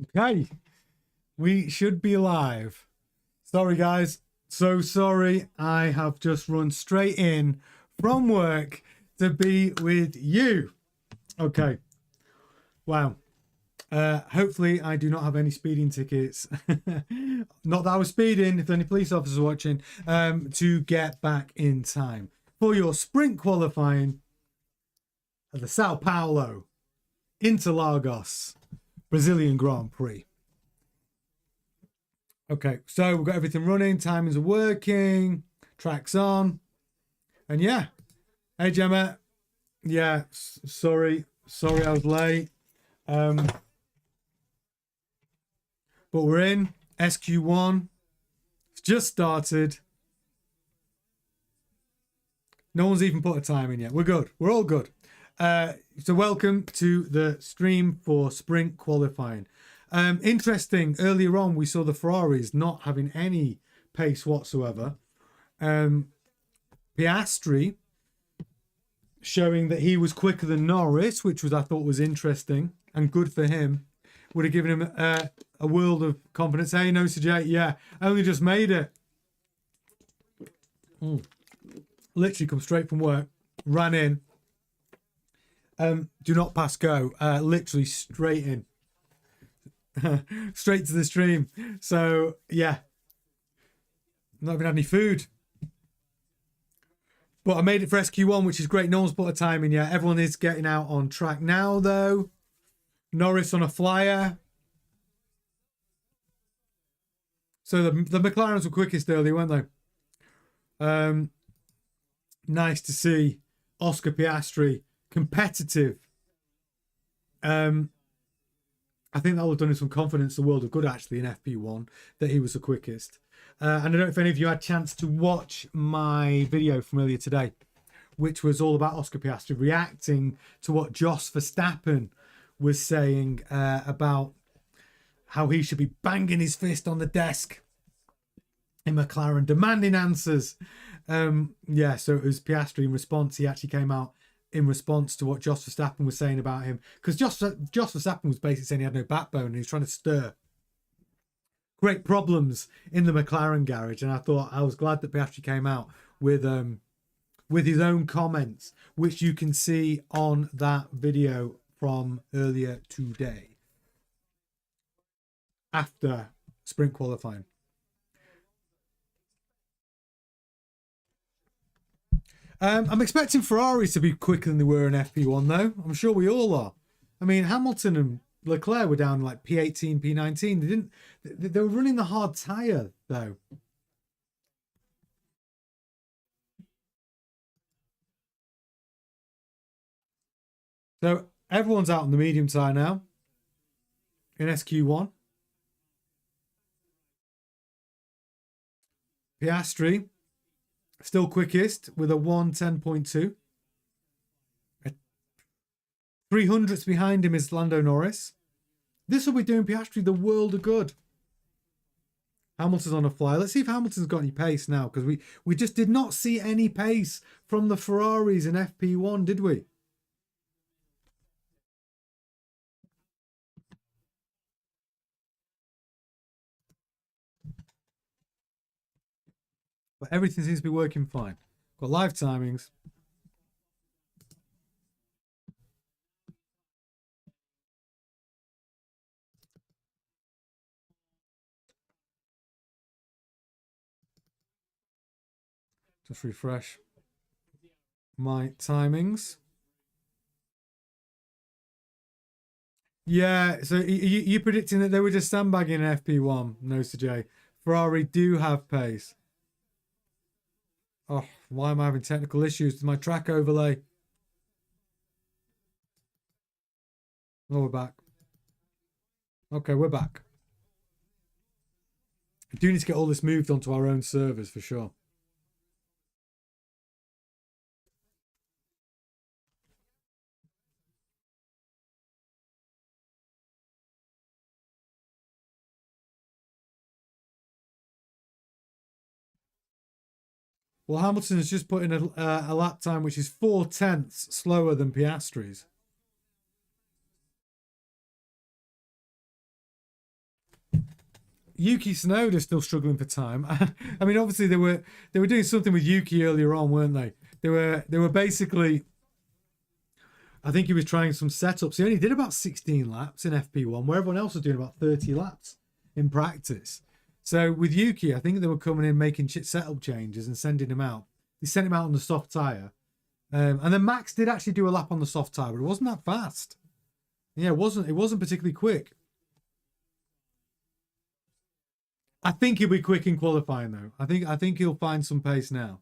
Okay, we should be live. Sorry, guys. So sorry. I have just run straight in from work to be with you. Okay. Wow. Hopefully I do not have any speeding tickets. Not that I was speeding, if any police officers are watching, to get back in time for your sprint qualifying at the Sao Paulo Interlagos Brazilian Grand Prix. Okay, so we've got everything running, timings are working, tracks on, and yeah. Hey Gemma, yeah, sorry I was late. But we're in SQ1. It's just started. No one's even put a time in yet. We're good. We're all good. So welcome to the stream for sprint qualifying. Interesting, earlier on we saw the Ferraris not having any pace whatsoever. Piastri showing that he was quicker than Norris, which I thought was interesting and good for him. Would have given him a world of confidence. Hey, no, CJ, yeah, I only just made it. Literally come straight from work, ran in. Do not pass go. Literally straight in. Straight to the stream. So yeah, not even had any food, but I made it for SQ1, which is great. No one's put a time in yet. Everyone is getting out on track now though. Norris on a flyer. So the McLarens were quickest early, weren't they? Nice to see Oscar Piastri competitive. I think that will have done him some confidence, the world of good actually in FP1, that he was the quickest. And I don't know if any of you had a chance to watch my video from earlier today, which was all about Oscar Piastri reacting to what Jos Verstappen was saying about how he should be banging his fist on the desk in McLaren, demanding answers. Yeah, so it was Piastri in response. He actually came out in response to what Jos Verstappen was saying about him, because Jos Verstappen was basically saying he had no backbone and he was trying to stir great problems in the McLaren garage. And I was glad that Piastri came out with his own comments, which you can see on that video from earlier today after sprint qualifying. I'm expecting Ferraris to be quicker than they were in FP1 though. I'm sure we all are. I mean, Hamilton and Leclerc were down like P18, P19. They were running the hard tyre though. So everyone's out on the medium tyre now in SQ1. Piastri still quickest with a 1:10.2. 300ths behind him is Lando Norris. This will be doing Piastri the world of good. Hamilton's on a fly. Let's see if Hamilton's got any pace now, because we just did not see any pace from the Ferraris in FP1, did we? But everything seems to be working fine. Got live timings. Just refresh my timings. Yeah, so you predicting that they were just sandbagging in FP1? No, Sir J. Ferrari do have pace. Oh, why am I having technical issues with my track overlay? Oh, we're back. Okay, we're back. We do need to get all this moved onto our own servers for sure. Well, Hamilton has just put in a lap time which is 4/10 slower than Piastri's. Yuki Tsunoda still struggling for time. I mean, obviously they were doing something with Yuki earlier on, weren't they? They were basically, I think he was trying some setups. He only did about 16 laps in FP1, where everyone else was doing about 30 laps in practice. So with Yuki, I think they were coming in making setup changes and sending him out. They sent him out on the soft tyre. And then Max did actually do a lap on the soft tyre, but it wasn't that fast. Yeah, it wasn't particularly quick. I think he'll be quick in qualifying though. I think he'll find some pace now.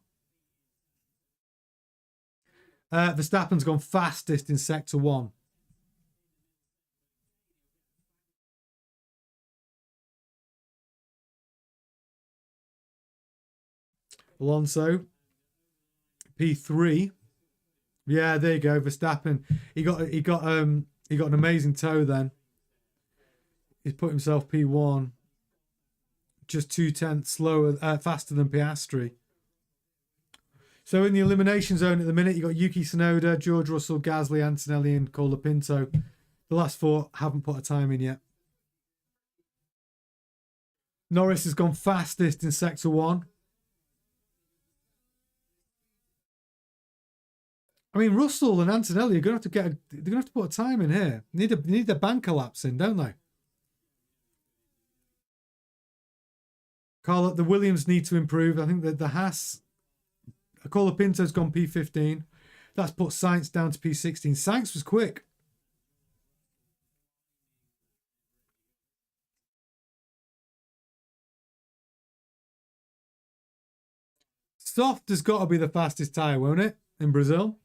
Verstappen's gone fastest in sector 1. Alonso, P3. Yeah, there you go. Verstappen. He got an amazing tow then. He's put himself P1. Just 0.2 slower, faster than Piastri. So in the elimination zone at the minute, you got Yuki Tsunoda, George Russell, Gasly, Antonelli, and Colapinto. The last 4 haven't put a time in yet. Norris has gone fastest in sector 1. I mean, Russell and Antonelli are going to have to put a time in here. They need their banker laps in, don't they? Carl, the Williams need to improve. I think that the Haas, Colapinto's gone P15. That's put Sainz down to P16. Sainz was quick. Soft has got to be the fastest tyre, won't it, in Brazil?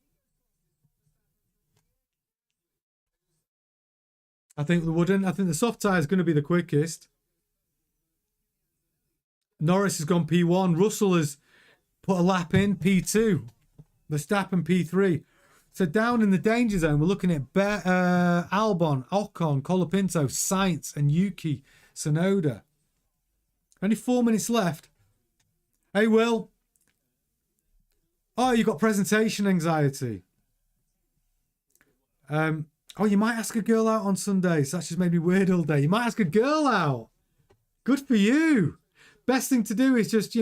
I think the wooden. I think the soft tyre is going to be the quickest. Norris has gone P1. Russell has put a lap in, P2. Verstappen, P3. So down in the danger zone, we're looking at Albon, Ocon, Colapinto, Sainz, and Yuki Tsunoda. Only 4 minutes left. Hey, Will. Oh, you got presentation anxiety. Oh, you might ask a girl out on Sundays. That's just made me weird all day. You might ask a girl out. Good for you. Best thing to do is just,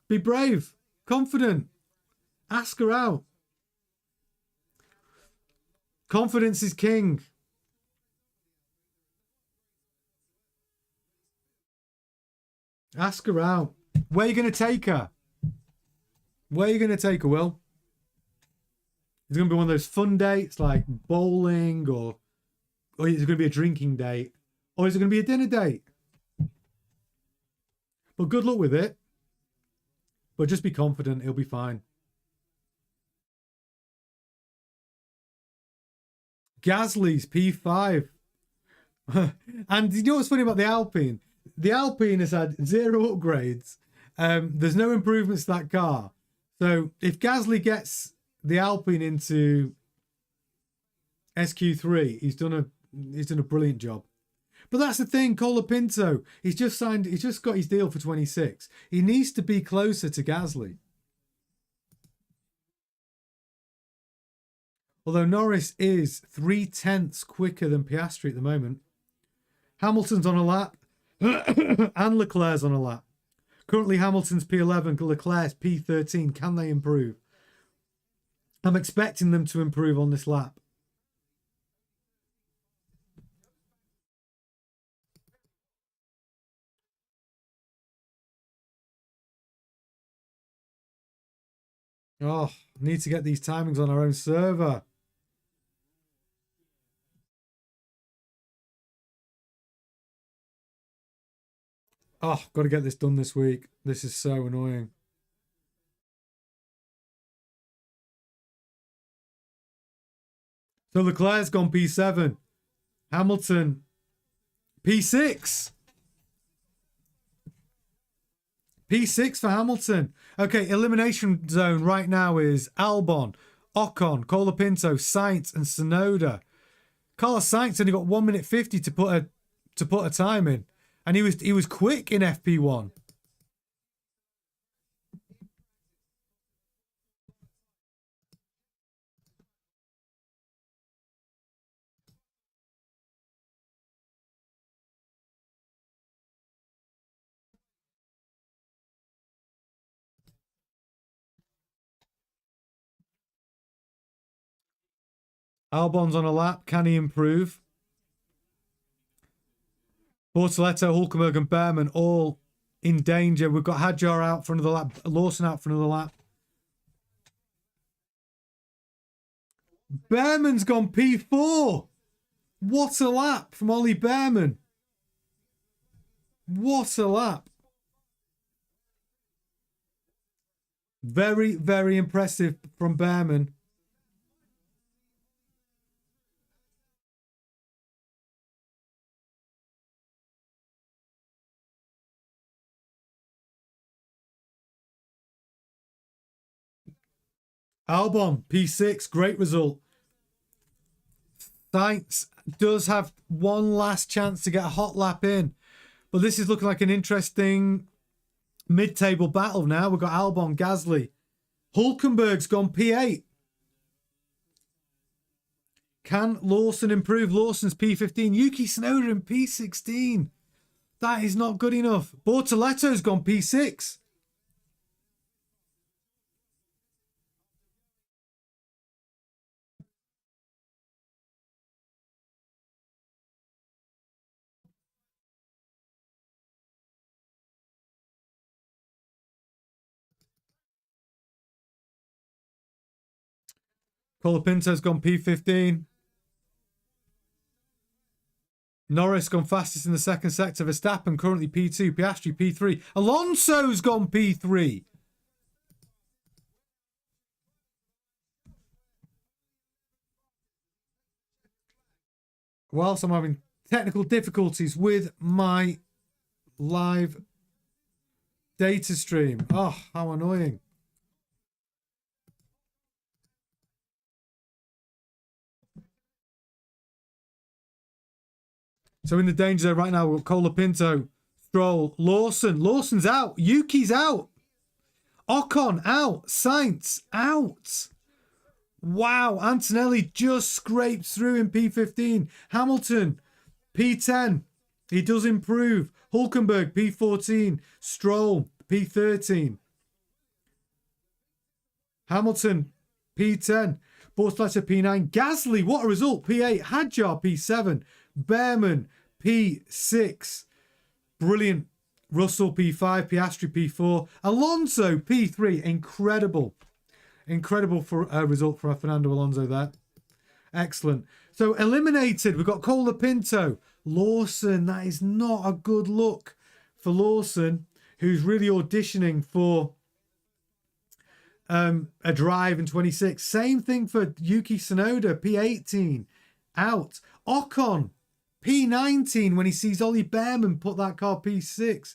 be brave, confident. Ask her out. Confidence is king. Ask her out. Where are you going to take her? Where are you going to take her, Will? It's going to be one of those fun dates like bowling or is it going to be a drinking date? Or is it going to be a dinner date? But good luck with it. But just be confident. It'll be fine. Gasly's P5. And you know what's funny about the Alpine? The Alpine has had 0 upgrades. There's no improvements to that car. So if Gasly gets the Alpine into SQ3, he's done a brilliant job. But that's the thing, Colapinto, he's just got his deal for 26. He needs to be closer to Gasly. Although Norris is 0.3 quicker than Piastri at the moment. Hamilton's on a lap and Leclerc's on a lap. Currently Hamilton's P11, Leclerc's P13. Can they improve? I'm expecting them to improve on this lap. Oh, need to get these timings on our own server. Oh, got to get this done this week. This is so annoying. So Leclerc's gone P7. Hamilton, P6. P6 for Hamilton. Okay, elimination zone right now is Albon, Ocon, Colapinto, Sainz, and Tsunoda. Carlos Sainz only got 1 minute 50 to put a time in, and he was quick in FP1. Albon's on a lap. Can he improve? Bortoleto, Hulkenberg and Behrman all in danger. We've got Hadjar out for another lap. Lawson out for another lap. Behrman's gone P4. What a lap from Ollie Behrman. What a lap. Very, very impressive from Behrman. Albon, P6, great result. Sainz does have one last chance to get a hot lap in. But this is looking like an interesting mid-table battle now. We've got Albon, Gasly. Hulkenberg's gone P8. Can Lawson improve? Lawson's P15. Yuki Tsunoda in P16. That is not good enough. Bortoleto's gone P6. Colapinto's gone P15. Norris gone fastest in the second sector. Verstappen currently P2. Piastri P3. Alonso's gone P3. Whilst I'm having technical difficulties with my live data stream. Oh, how annoying. So in the danger zone right now, we've got Colapinto, Stroll, Lawson. Lawson's out. Yuki's out. Ocon out. Sainz out. Wow. Antonelli just scraped through in P15. Hamilton, P10. He does improve. Hulkenberg, P14. Stroll, P13. Hamilton, P10. Bortoleto, P9. Gasly, what a result. P8. Hadjar, P7. Behrman, P6. Brilliant. Russell, P5. Piastri, P4. Alonso, P3. Incredible. Incredible for a result for Fernando Alonso there. Excellent. So eliminated, we've got Colapinto. Lawson, that is not a good look for Lawson, who's really auditioning for a drive in 26. Same thing for Yuki Tsunoda, P18. Out. Ocon, P19 when he sees Ollie Behrman put that car P6.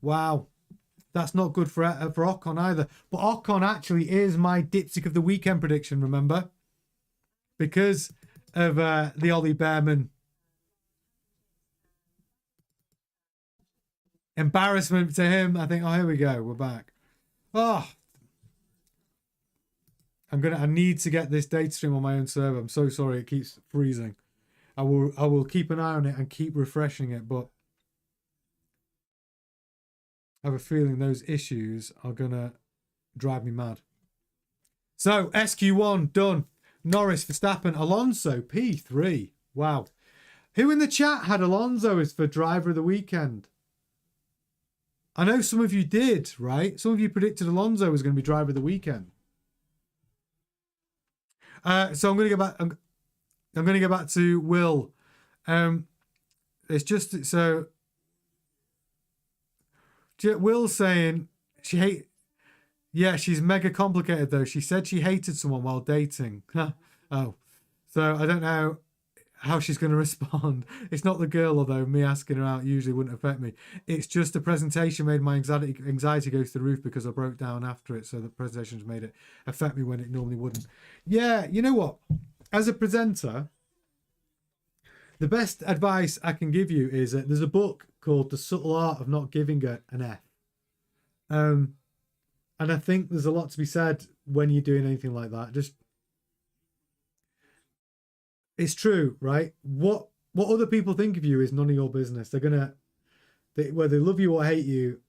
Wow. That's not good for Ocon either. But Ocon actually is my dipstick of the weekend prediction, remember? Because of the Ollie Behrman embarrassment to him. I think, oh, here we go. We're back. Oh, I need to get this data stream on my own server. I'm so sorry. It keeps freezing. I will keep an eye on it and keep refreshing it, but I have a feeling those issues are going to drive me mad. So, SQ1 done. Norris, Verstappen, Alonso, P3. Wow. Who in the chat had Alonso as for driver of the weekend? I know some of you did, right? Some of you predicted Alonso was going to be driver of the weekend. So I'm going to go back. I'm going to go back to Will. It's just so. Will saying yeah, she's mega complicated though. She said she hated someone while dating. Oh, so I don't know how she's going to respond. It's not the girl, although me asking her out usually wouldn't affect me. It's just the presentation made my anxiety go through the roof because I broke down after it. So the presentation's made it affect me when it normally wouldn't. Yeah, you know what? As a presenter, the best advice I can give you is that there's a book called The Subtle Art of Not Giving an F. And I think there's a lot to be said when you're doing anything like that. Just, it's true, right? What other people think of you is none of your business. Whether they love you or hate you,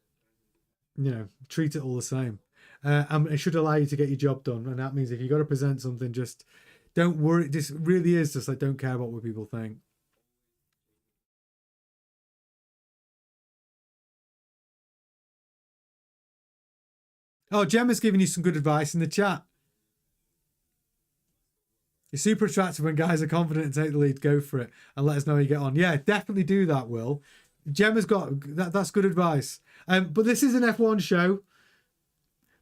treat it all the same. And it should allow you to get your job done. And that means if you got to present something, just Don't worry. This really is just like, don't care about what people think. Oh, Gemma's giving you some good advice in the chat. You're super attractive when guys are confident and take the lead. Go for it and let us know how you get on. Yeah, definitely do that, Will. Gemma's got that. That's good advice. But this is an F1 show.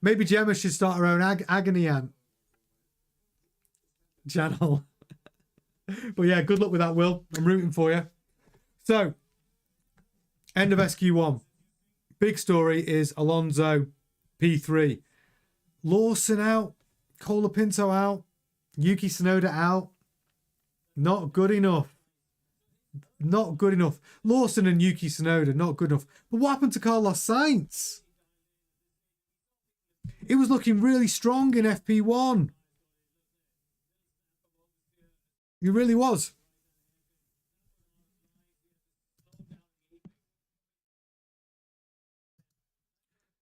Maybe Gemma should start her own agony ant channel. But yeah, good luck with that, Will. I'm rooting for you. So, end of SQ1. Big story is Alonso P3. Lawson out. Colapinto out. Yuki Tsunoda out. Not good enough. Not good enough. Lawson and Yuki Tsunoda, not good enough. But what happened to Carlos Sainz? It was looking really strong in FP1. It really was.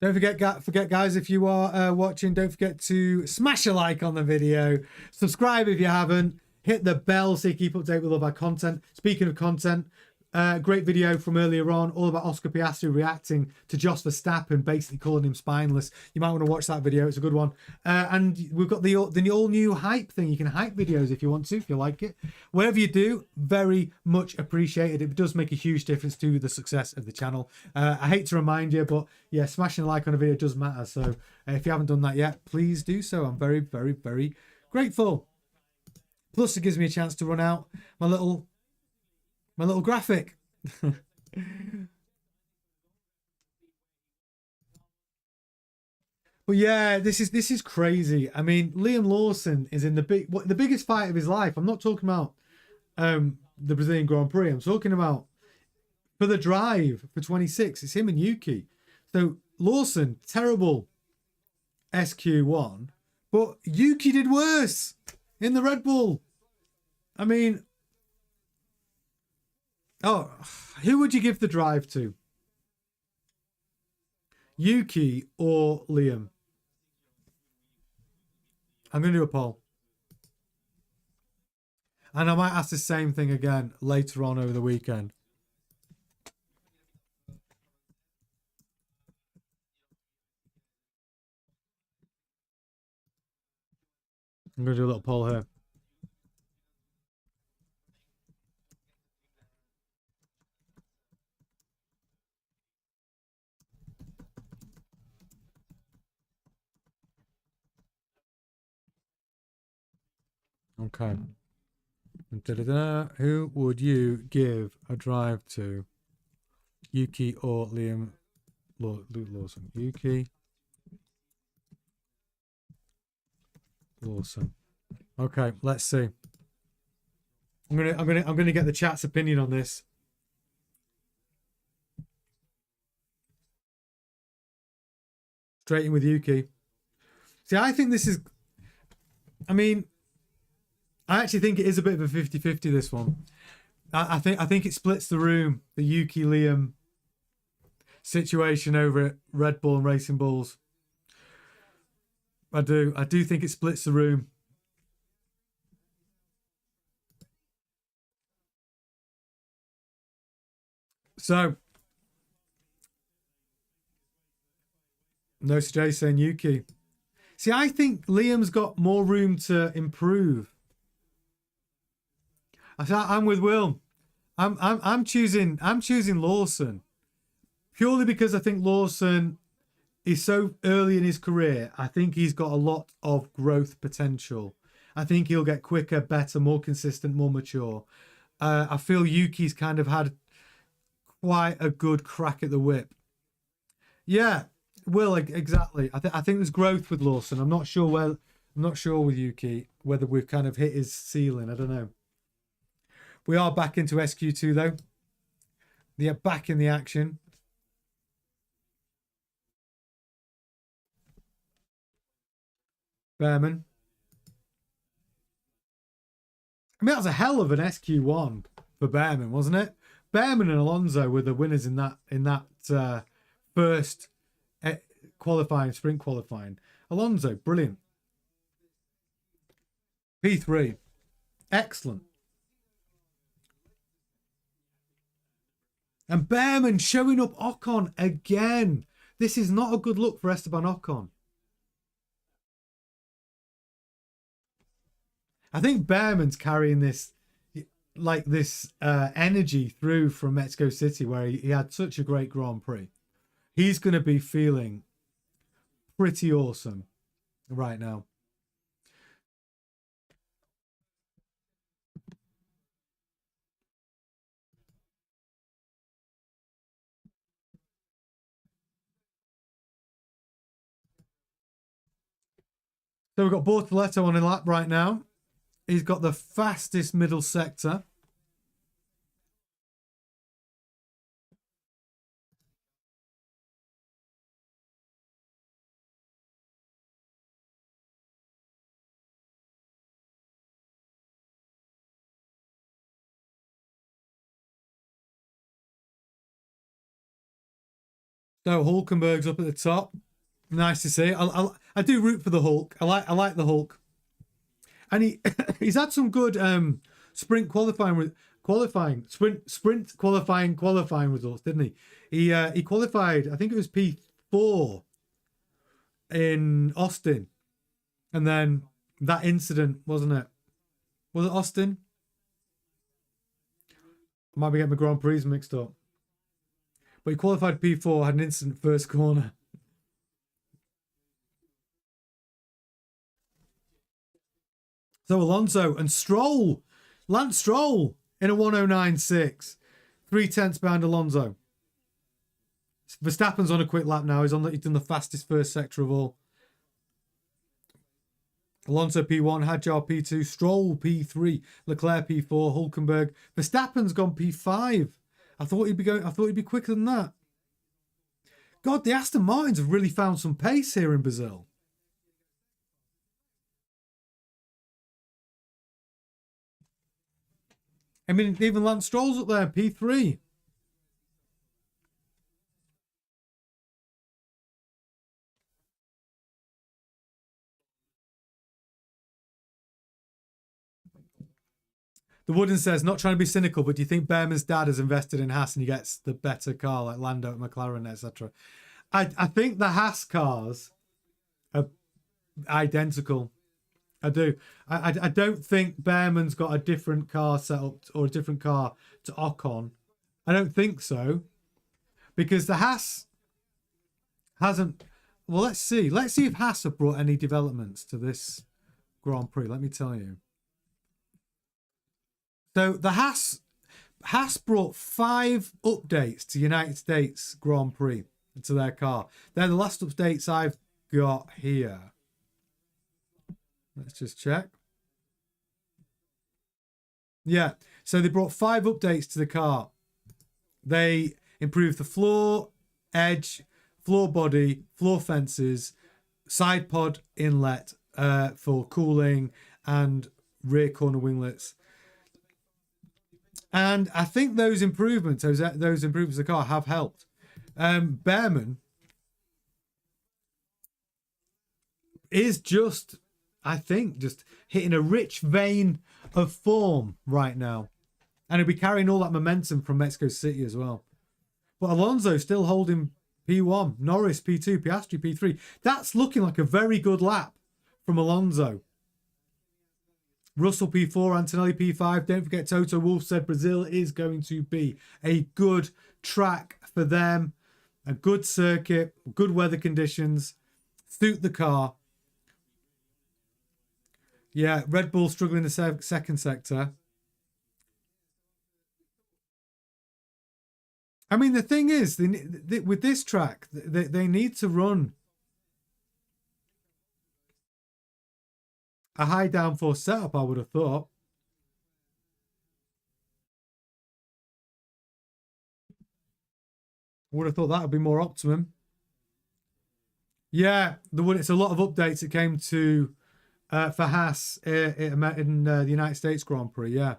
Don't forget, guys, if you are watching, don't forget to smash a like on the video. Subscribe if you haven't. Hit the bell so you keep up to date with all of our content. Speaking of content, great video from earlier on, all about Oscar Piastri reacting to Jos Verstappen, basically calling him spineless. You might want to watch that video. It's a good one. And we've got the all-new hype thing. You can hype videos if you want to, if you like it. Whatever you do, very much appreciated. It does make a huge difference to the success of the channel. I hate to remind you, but yeah, smashing a like on a video does matter. So if you haven't done that yet, please do so. I'm very, very, very grateful. Plus, it gives me a chance to run out my little graphic. But yeah, this is crazy. I mean, Liam Lawson is in the biggest fight of his life. I'm not talking about the Brazilian Grand Prix. I'm talking about for the drive for 26. It's him and Yuki. So Lawson, terrible SQ1, but Yuki did worse in the Red Bull. I mean, oh, who would you give the drive to? Yuki or Liam? I'm going to do a poll. And I might ask the same thing again later on over the weekend. I'm going to do a little poll here. Okay. Who would you give a drive to? Yuki or Liam Lawson? Yuki Lawson. Okay, let's see. I'm gonna get the chat's opinion on this. Straight in with Yuki. See, I think this is, I mean, I actually think it is a bit of a 50-50, this one. I think it splits the room, the Yuki Liam situation over at Red Bull and Racing Bulls. I do think it splits the room. So, no Jay saying Yuki. See, I think Liam's got more room to improve. I'm with Will. I'm choosing Lawson purely because I think Lawson is so early in his career. I think he's got a lot of growth potential. I think he'll get quicker, better, more consistent, more mature. I feel Yuki's kind of had quite a good crack at the whip. Yeah, Will, exactly. I think there's growth with Lawson. I'm not sure with Yuki whether we've kind of hit his ceiling. I don't know. We are back into SQ2 though. They are back in the action. Behrman. I mean, that was a hell of an SQ1 for Behrman, wasn't it? Behrman and Alonso were the winners in that first sprint qualifying. Alonso, brilliant. P3. Excellent. And Behrman showing up Ocon again. This is not a good look for Esteban Ocon. I think Behrman's carrying this, like this energy through from Mexico City, where he had such a great Grand Prix. He's going to be feeling pretty awesome right now. So we've got Bortoleto on a lap right now. He's got the fastest middle sector. So Hulkenberg's up at the top. Nice to see. I do root for the Hulk. I like the Hulk, and he's had some good sprint qualifying results, didn't he? He qualified. I think it was P4 in Austin, and then that incident, wasn't it? Was it Austin? I might be getting my Grand Prix mixed up. But he qualified P4, had an incident first corner. So Alonso and Stroll, Lance Stroll in a 109.6, 3/10 behind Alonso. Verstappen's on a quick lap now. He's done the fastest first sector of all. Alonso P1, Hadjar P2, Stroll P3, Leclerc P4, Hulkenberg. Verstappen's gone P5. I thought he'd be quicker than that. God, the Aston Martins have really found some pace here in Brazil. I mean, even Lance Stroll's up there, P3. The Wooden says, not trying to be cynical, but do you think Behrman's dad has invested in Haas and he gets the better car like Lando at McLaren, etc.? I think the Haas cars are identical. I do. I don't think Behrman's got a different car set up or a different car to Ocon. I don't think so. Because the Haas hasn't... Well, let's see. Let's see if Haas have brought any developments to this Grand Prix. Let me tell you. So the Haas brought 5 updates to United States Grand Prix to their car. They're the last updates I've got here. Let's just check. Yeah, so they brought 5 updates to the car. They improved the floor, edge, floor body, floor fences, side pod inlet for cooling, and rear corner winglets. And I think those improvements to the car have helped. Behrman is just, I think, just hitting a rich vein of form right now. And he'll be carrying all that momentum from Mexico City as well. But Alonso still holding P1, Norris P2, Piastri P3. That's looking like a very good lap from Alonso. Russell P4, Antonelli P5. Don't forget, Toto Wolff said Brazil is going to be a good track for them. A good circuit, good weather conditions, suit the car. Yeah, Red Bull struggling in the second sector. I mean, the thing is, with this track, they need to run a high downforce setup, I would have thought. I would have thought that would be more optimum. Yeah, it's a lot of updates that came to for Haas in the United States Grand Prix. Yeah,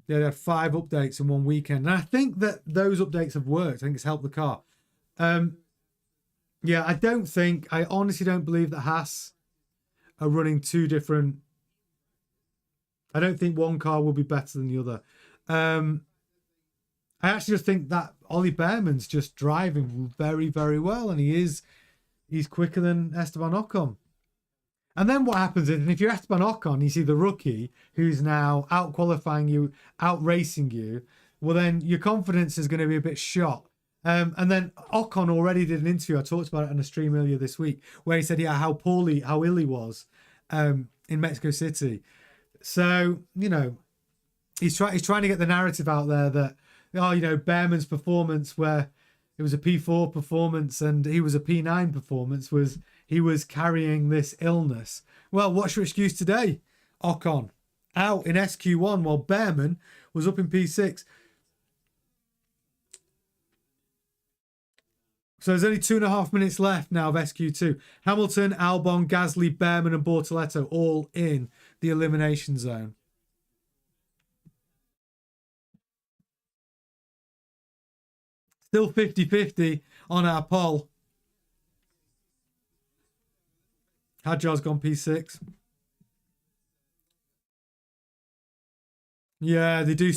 they had 5 updates in one weekend, and I think that those updates have worked. I think it's helped the car. Yeah, I honestly don't believe that Haas are running 2 different I don't think one car will be better than the other. I actually just think that Ollie Behrman's just driving very, very well, and he's quicker than Esteban Ocon. And then what happens is, if you're Esteban Ocon, you see the rookie who's now out qualifying you, out racing you, well, then your confidence is going to be a bit shot. And then Ocon already did an interview. I talked about it on a stream earlier this week, where he said, yeah, how ill he was in Mexico City. So, you know, he's trying to get the narrative out there that, oh, you know, Behrman's performance, where it was a P4 performance and he was a P9 performance, was he was carrying this illness. Well, what's your excuse today? Ocon out in SQ1 while Behrman was up in P6. So there's only 2.5 minutes left now of SQ2. Hamilton, Albon, Gasly, Behrman and Bortoleto all in the elimination zone. Still 50-50 on our poll. Hadjar's gone P6. Yeah, they do.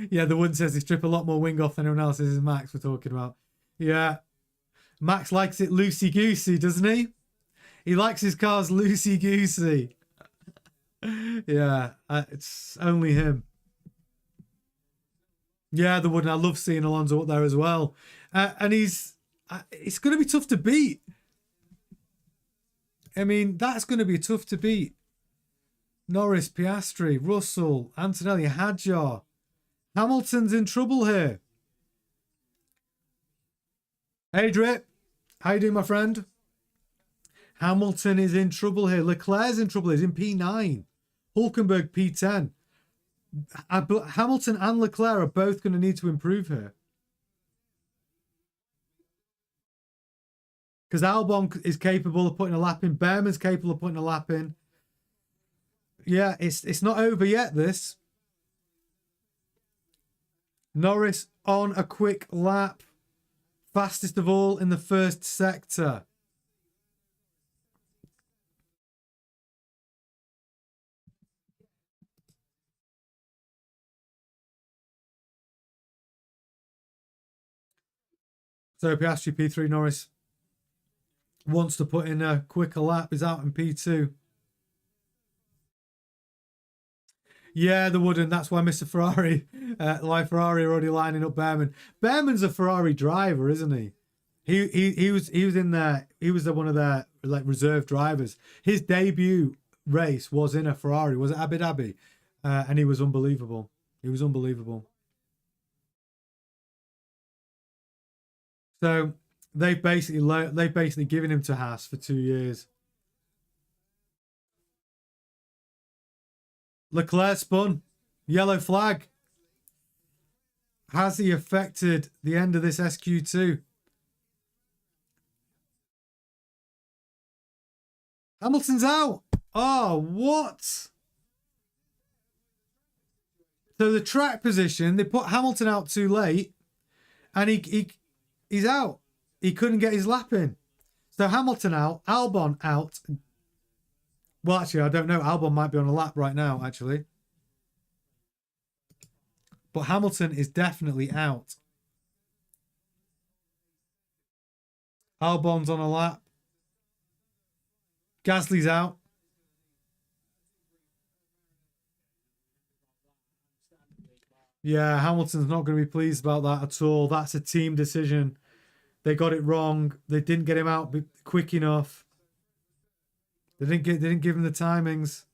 Yeah, the one says they strip a lot more wing off than anyone else. This is Max we're talking about. Yeah. Max likes it loosey-goosey, doesn't he? He likes his cars loosey-goosey. Yeah, it's only him. Yeah, the Wooden. I love seeing Alonso up there as well. And it's going to be tough to beat. I mean, that's going to be tough to beat. Norris, Piastri, Russell, Antonelli, Hadjar. Hamilton's in trouble here. Hey, Drip. How you doing, my friend? Hamilton is in trouble here. Leclerc's in trouble. He's in P9. Hulkenberg, P10. Hamilton and Leclerc are both going to need to improve here. Because Albon is capable of putting a lap in. Behrman's capable of putting a lap in. Yeah, it's not over yet, this. Norris on a quick lap. Fastest of all in the first sector. So Piastri P3, Norris wants to put in a quicker lap, is out in P2. Yeah, they wouldn't. That's why Mr. Ferrari, why Ferrari are already lining up Behrman. Behrman's a Ferrari driver, isn't he? He was in there. He was one of their like reserve drivers. His debut race was in a Ferrari. Was it Abu Dhabi? And he was unbelievable. He was unbelievable. So they've basically given him to Haas for 2 years. Leclerc spun. Yellow flag. Has he affected the end of this SQ2? Hamilton's out. Oh, what? So the track position, they put Hamilton out too late, and he's out. He couldn't get his lap in. So Hamilton out, Albon out. Well, actually, I don't know. Albon might be on a lap right now, actually. But Hamilton is definitely out. Albon's on a lap. Gasly's out. Yeah, Hamilton's not going to be pleased about that at all. That's a team decision. They got it wrong. They didn't get him out quick enough. They didn't give him the timings.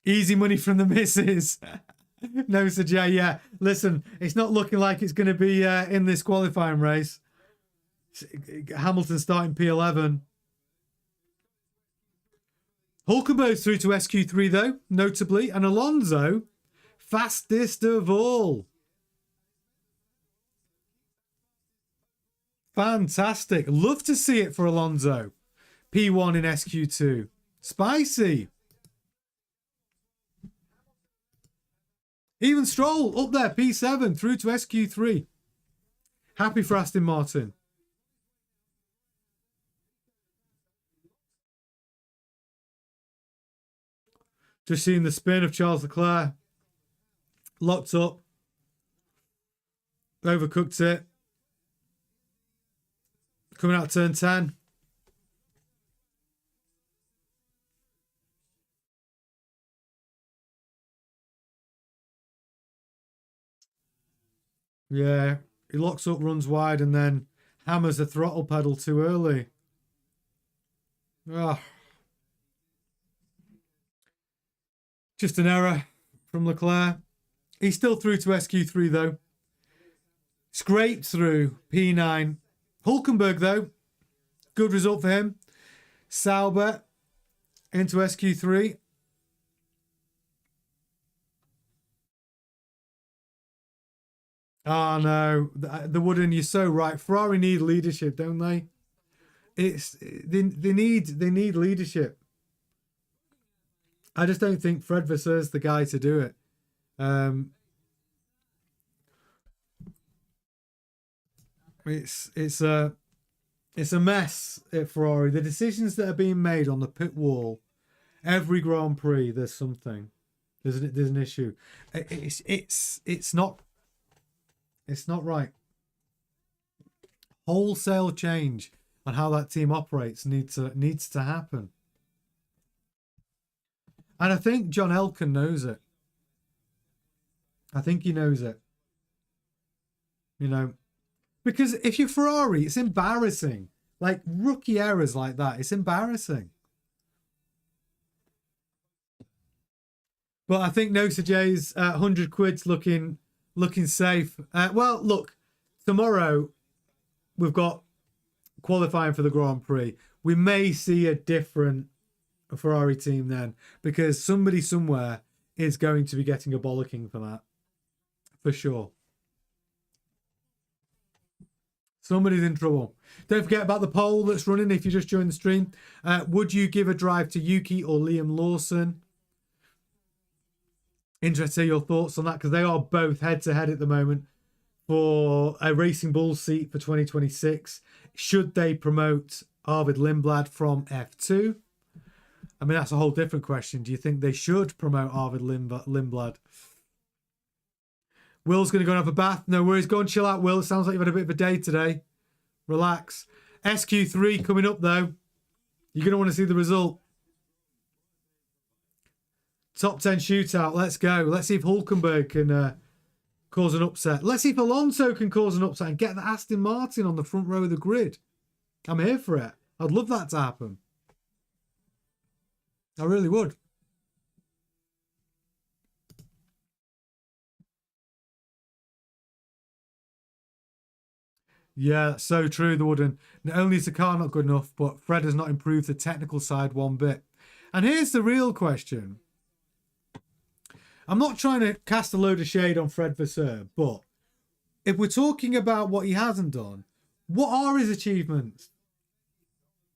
Easy money from the missus. No, Sir Jay. Yeah, listen, it's not looking like it's going to be in this qualifying race. Hamilton starting P11. Hulkenberg's through to SQ3 though, notably, and Alonso fastest of all. Fantastic. Love to see it for Alonso. P1 in SQ2. Spicy. Even Stroll up there, P7 through to SQ3. Happy for Aston Martin. Just seeing the spin of Charles Leclerc. Locked up. Overcooked it. Coming out turn 10. Yeah, he locks up, runs wide, and then hammers the throttle pedal too early. Oh, just an error from Leclerc. He's still through to SQ3 though. Scraped through P9. Hulkenberg though, good result for him. Sauber into SQ3. Oh no, the Wooden, you're so right. Ferrari need leadership, don't they? They need leadership. I just don't think Fred Vasseur's the guy to do it. It's a mess at Ferrari. The decisions that are being made on the pit wall, every Grand Prix, there's something. There's an issue. It's not right. Wholesale change on how that team operates needs to happen. And I think John Elkann knows it. I think he knows it. You know, because if you're Ferrari, it's embarrassing. Like rookie errors like that, it's embarrassing. But I think Nosa J's 100 quid's looking safe. Well, look, tomorrow we've got qualifying for the Grand Prix. We may see a different Ferrari team then, because somebody somewhere is going to be getting a bollocking for that, for sure. Somebody's in trouble. Don't forget about the poll that's running if you just joined the stream. Would you give a drive to Yuki or Liam Lawson? Interested to hear your thoughts on that, because they are both head-to-head at the moment for a Racing Bull seat for 2026. Should they promote Arvid Lindblad from F2? I mean, that's a whole different question. Do you think they should promote Arvid Lindblad? Will's going to go and have a bath. No worries. Go and chill out, Will. It sounds like you've had a bit of a day today. Relax. SQ3 coming up, though. You're going to want to see the result. Top 10 shootout. Let's go. Let's see if Hulkenberg can cause an upset. Let's see if Alonso can cause an upset and get the Aston Martin on the front row of the grid. I'm here for it. I'd love that to happen. I really would. Yeah, so true, the Wooden. Not only is the car not good enough, but Fred has not improved the technical side one bit. And here's the real question. I'm not trying to cast a load of shade on Fred Vasseur, but if we're talking about what he hasn't done, what are his achievements?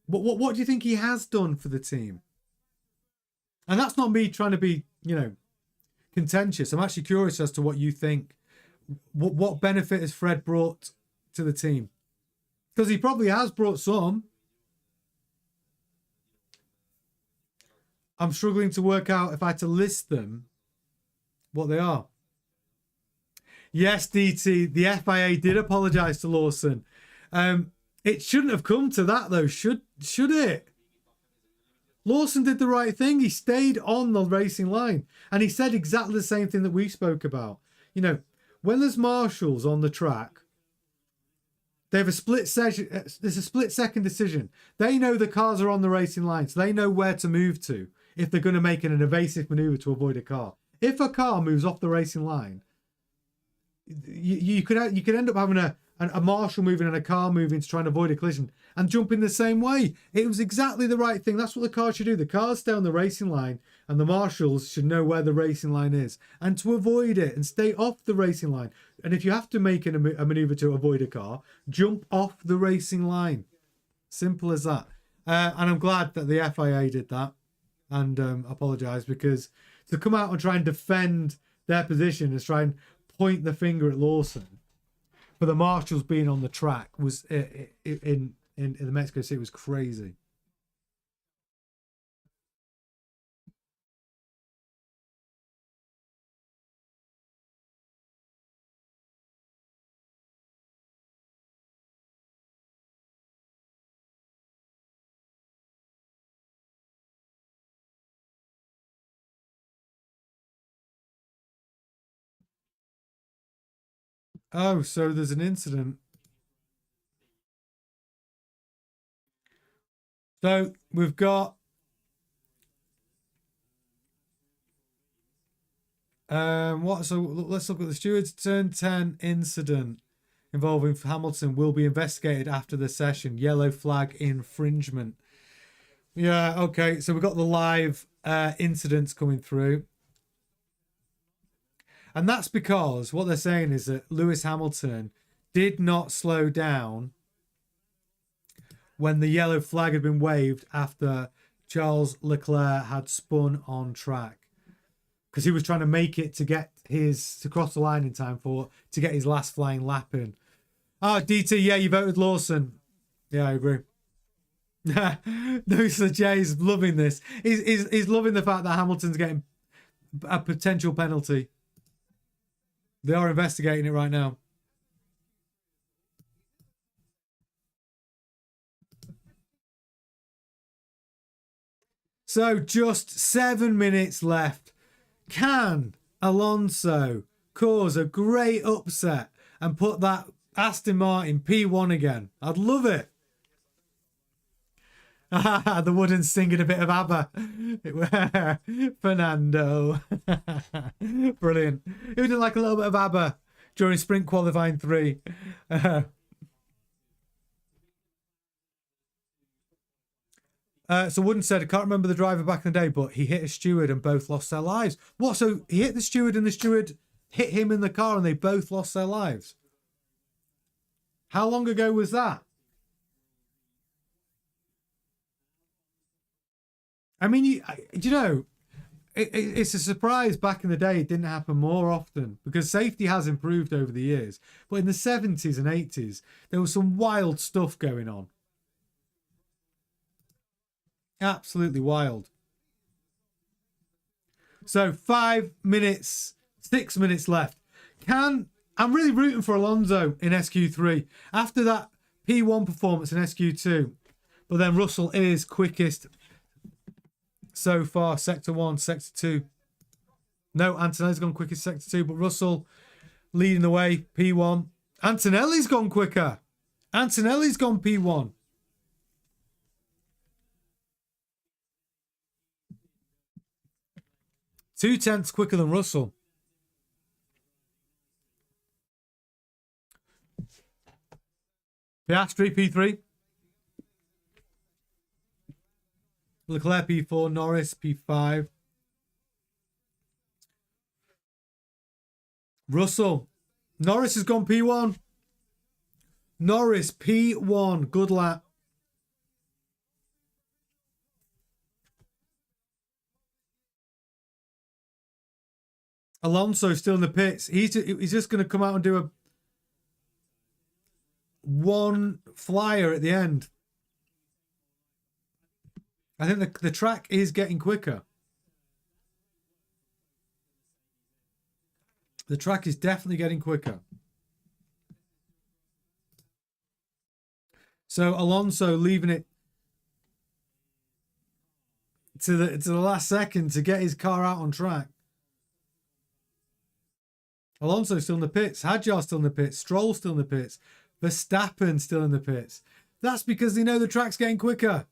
What do you think he has done for the team? And that's not me trying to be, contentious. I'm actually curious as to what you think. What benefit has Fred brought to the team? Because he probably has brought some. I'm struggling to work out, if I had to list them, what they are. Yes, DT, the FIA did apologise to Lawson. It shouldn't have come to that, though, should it? Lawson did the right thing. He stayed on the racing line. And he said exactly the same thing that we spoke about. When there's marshals on the track, they have there's a split-second decision. They know the cars are on the racing line, so they know where to move to if they're going to make an evasive manoeuvre to avoid a car. If a car moves off the racing line, you could end up having a marshal moving and a car moving to try and avoid a collision and jump in the same way. It was exactly the right thing. That's what the car should do. The cars stay on the racing line and the marshals should know where the racing line is and to avoid it and stay off the racing line. And if you have to make a manoeuvre to avoid a car, jump off the racing line. Simple as that. And I'm glad that the FIA did that and apologise, because to come out and try and defend their position and try and point the finger at Lawson for the marshals being on the track was in the Mexico City was crazy. Oh, so there's an incident. So we've got so let's look at the stewards turn 10 incident involving Hamilton will be investigated after the session. Yellow flag infringement. Yeah, okay. So we've got the live incidents coming through. And that's because what they're saying is that Lewis Hamilton did not slow down when the yellow flag had been waved after Charles Leclerc had spun on track. Because he was trying to make it to cross the line in time to get his last flying lap in. Oh, DT, yeah, you voted Lawson. Yeah, I agree. No, so Jay's loving this. He's loving the fact that Hamilton's getting a potential penalty. They are investigating it right now. So just 7 minutes left. Can Alonso cause a great upset and put that Aston Martin P1 again? I'd love it. The wooden singing a bit of ABBA. Fernando. Brilliant. Who didn't like a little bit of ABBA during sprint qualifying 3? So Wooden said, I can't remember the driver back in the day, but he hit a steward and both lost their lives. What? So he hit the steward and the steward hit him in the car and they both lost their lives? How long ago was that? I mean, it's a surprise back in the day it didn't happen more often because safety has improved over the years. But in the 70s and 80s, there was some wild stuff going on. Absolutely wild. So 5 minutes, 6 minutes left. I'm really rooting for Alonso in SQ3 after that P1 performance in SQ2. But then Russell is quickest so far. Sector 1, Sector 2. No, Antonelli's gone quickest Sector 2, but Russell leading the way, P1. Antonelli's gone quicker. Antonelli's gone P1. 2/10 quicker than Russell. Piastri P3. Leclerc P4. Norris P5. Russell. Norris has gone P1. Norris P1. Good lap. Alonso still in the pits. He's just going to come out and do a one flyer at the end. I think the track is getting quicker. The track is definitely getting quicker. So Alonso leaving it to the last second to get his car out on track. Alonso still in the pits. Hadjar still in the pits. Stroll still in the pits. Verstappen still in the pits. That's because they know the track's getting quicker.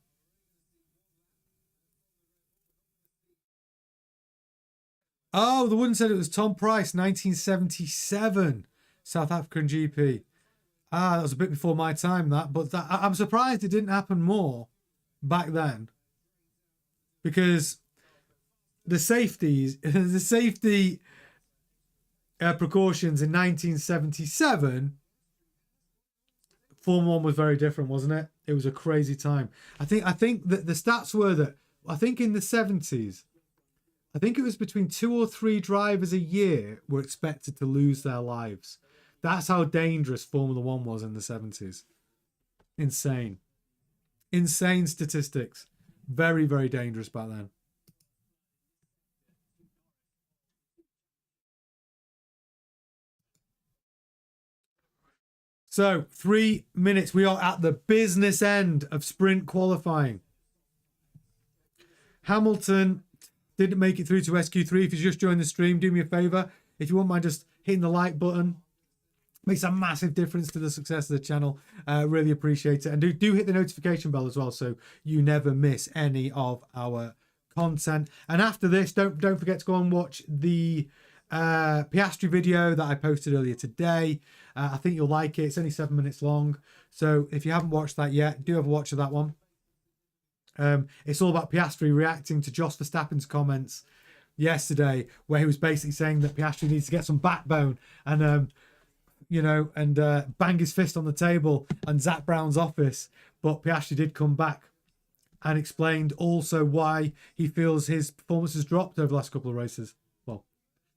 Oh, the one said it was Tom Price, 1977, South African GP. That was a bit before my time, but I'm surprised it didn't happen more back then. Because the safety precautions in 1977, Formula 1 was very different, wasn't it? It was a crazy time. I think that the stats were that I think in the 70s, I think it was between 2 or 3 drivers a year were expected to lose their lives. That's how dangerous Formula 1 was in the 70s. Insane. Insane statistics. Very, very dangerous back then. So 3 minutes. We are at the business end of sprint qualifying. Hamilton didn't make it through to SQ3. If you just joined the stream, do me a favor. If you wouldn't mind just hitting the like button, Makes a massive difference to the success of the channel. Really appreciate it. And do hit the notification bell as well, so you never miss any of our content. And after this, don't forget to go and watch the Piastri video that I posted earlier today. I think you'll like it. It's only 7 minutes long. So if you haven't watched that yet, do have a watch of that one. It's all about Piastri reacting to Jos Verstappen's comments yesterday, where he was basically saying that Piastri needs to get some backbone and you know, and bang his fist on the table and Zach Brown's office. But Piastri did come back and explained also why he feels his performance has dropped over the last couple of races. Well,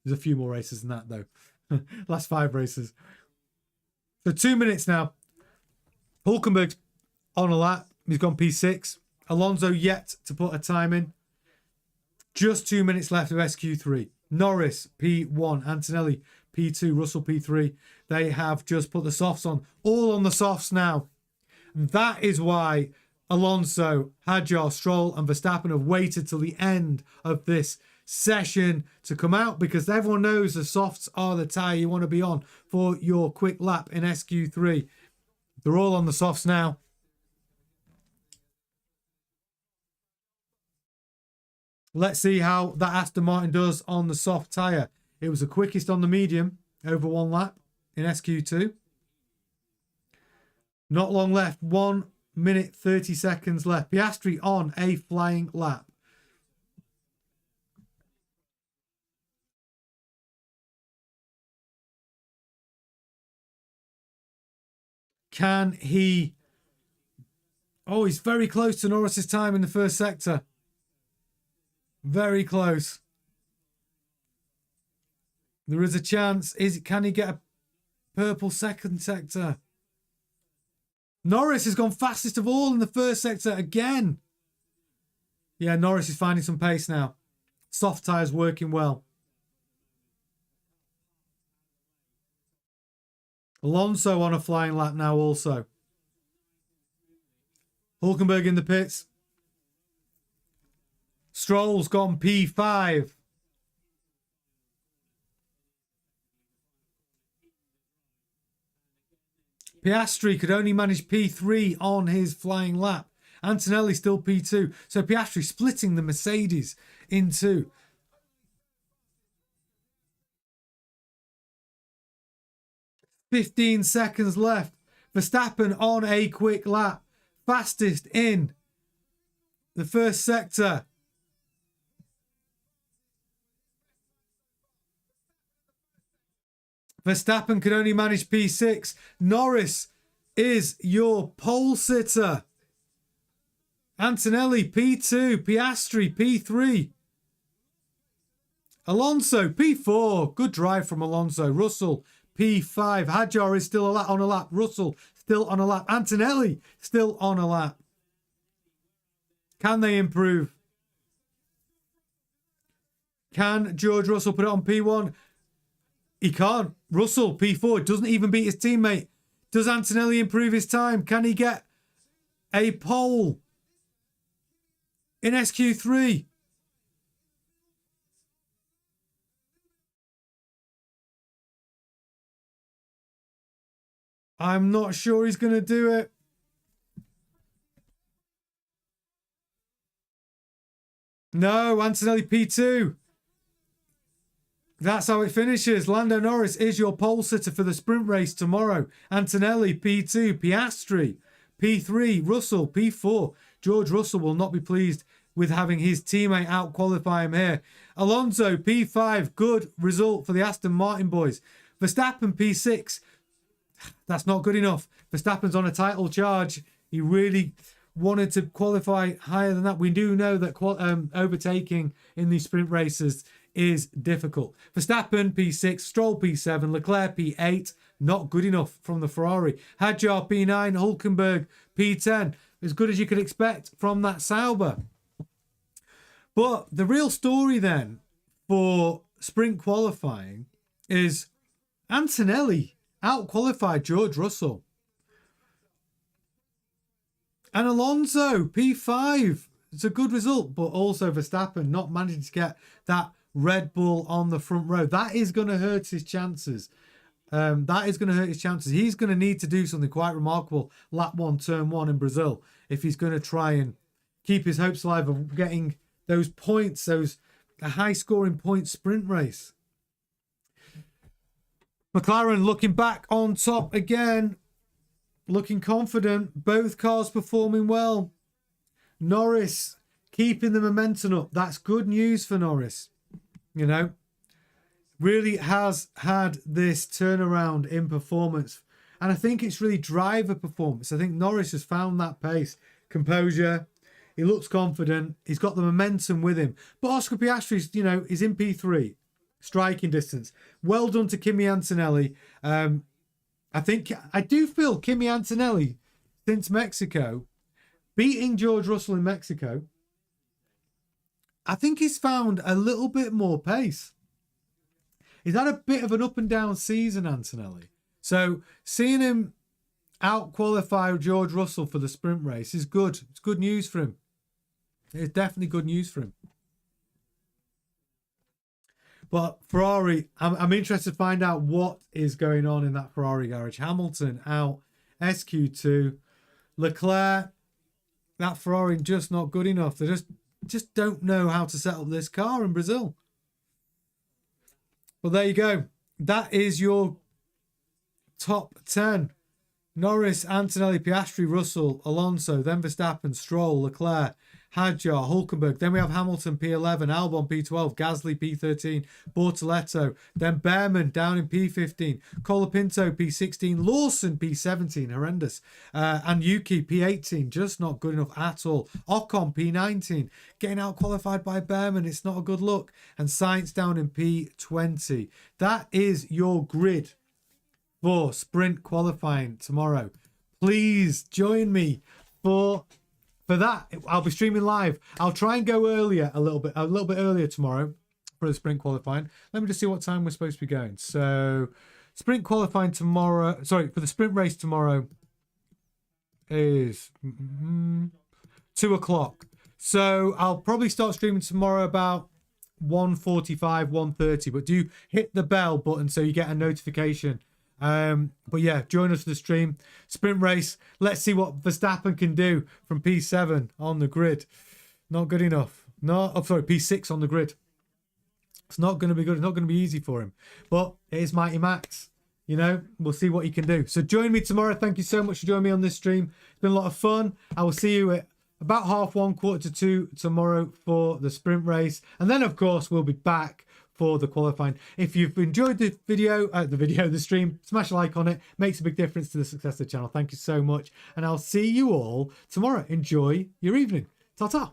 there's a few more races than that, though. Last 5 races. So 2 minutes now. Hulkenberg's on a lap. He's gone P6. Alonso yet to put a time in. Just 2 minutes left of SQ3. Norris, P1. Antonelli, P2. Russell, P3. They have just put the softs on. All on the softs now. And that is why Alonso, Hadjar, Stroll and Verstappen have waited till the end of this session to come out, because everyone knows the softs are the tyre you want to be on for your quick lap in SQ3. They're all on the softs now. Let's see how that Aston Martin does on the soft tyre. It was the quickest on the medium, over 1 lap in SQ2. Not long left, 1 minute 30 seconds left. Piastri on a flying lap. Can he... Oh, he's very close to Norris's time in the first sector. Very close. There is a chance. Can he get a purple second sector? Norris has gone fastest of all in the first sector again. Yeah, Norris is finding some pace now. Soft tyres working well. Alonso on a flying lap now also. Hulkenberg in the pits. Stroll's gone P5. Piastri could only manage P3 on his flying lap. Antonelli still P2. So Piastri splitting the Mercedes in two. "15 seconds left. Verstappen on a quick lap. Fastest in the first sector. Verstappen could only manage P6. Norris is your pole sitter. Antonelli P2. Piastri P3. Alonso P4. Good drive from Alonso. Russell P5. Hadjar is still on a lap. Russell still on a lap. Antonelli still on a lap. Can they improve? Can George Russell put it on P1? He can't. Russell P4 doesn't even beat his teammate. Does Antonelli improve his time? Can he get a pole in SQ3? I'm not sure he's going to do it. No, Antonelli P2. That's how it finishes. Lando Norris is your pole sitter for the sprint race tomorrow. Antonelli P2, Piastri P3, Russell P4. George Russell will not be pleased with having his teammate out-qualify him here. Alonso P5, good result for the Aston Martin boys. Verstappen P6. That's not good enough. Verstappen's on a title charge. He really wanted to qualify higher than that. We do know that overtaking in these sprint races is difficult. Verstappen P6, Stroll P7, Leclerc P8. Not good enough from the Ferrari. Hadjar P9, Hulkenberg P10. As good as you could expect from that Sauber. But the real story then for sprint qualifying is Antonelli out-qualified George Russell. And Alonso, P5. It's a good result, but also Verstappen not managing to get that Red Bull on the front row. That is going to hurt his chances That is going to hurt his chances. He's going to need to do something quite remarkable lap 1, turn 1 in Brazil if he's going to try and keep his hopes alive of getting those points, a high-scoring point sprint race. McLaren looking back on top again, looking confident. Both cars performing well. Norris keeping the momentum up. That's good news for Norris. You know, really has had this turnaround in performance. And I think it's really driver performance. I think Norris has found that pace, composure. He looks confident. He's got the momentum with him. But Oscar Piastri's, you know, is in P3. Striking distance. Well done to Kimi Antonelli. I do feel Kimi Antonelli, since Mexico, beating George Russell in Mexico, I think he's found a little bit more pace. He's had a bit of an up and down season, Antonelli. So seeing him out-qualify George Russell for the sprint race is good. It's good news for him. It's definitely good news for him. But Ferrari, I'm interested to find out what is going on in that Ferrari garage. Hamilton out, SQ2, Leclerc, that Ferrari just not good enough. They just don't know how to set up this car in Brazil. Well, there you go. That is your top 10. Norris, Antonelli, Piastri, Russell, Alonso, then Verstappen, Stroll, Leclerc, Hadjar, Hulkenberg. Then we have Hamilton P11, Albon P12, Gasly P13, Bortoletto. Then Behrman down in P15, Colapinto P16, Lawson P17, horrendous. And Yuki P18, just not good enough at all. Ocon P19, getting out qualified by Behrman. It's not a good look. And Sainz down in P20. That is your grid for sprint qualifying tomorrow. Please join me for that. I'll be streaming live. I'll try and go earlier a little bit earlier tomorrow for the sprint qualifying. Let me just see what time we're supposed to be going. So sprint qualifying tomorrow, for the sprint race tomorrow is 2 o'clock. So I'll probably start streaming tomorrow about 1:45, 1:30, but do hit the bell button so you get a notification. But yeah, join us for the stream. Sprint race. Let's see what Verstappen can do from P7 on the grid. Not good enough. P6 on the grid. It's not going to be good. It's not going to be easy for him. But it is Mighty Max. You know, we'll see what he can do. So join me tomorrow. Thank you so much for joining me on this stream. It's been a lot of fun. I will see you at about 1:30, 1:45 tomorrow for the sprint race. And then, of course, we'll be back for the qualifying. If you've enjoyed the stream, smash a like on it. Makes a big difference to the success of the channel. Thank you so much. And I'll see you all tomorrow. Enjoy your evening. Ta-ta.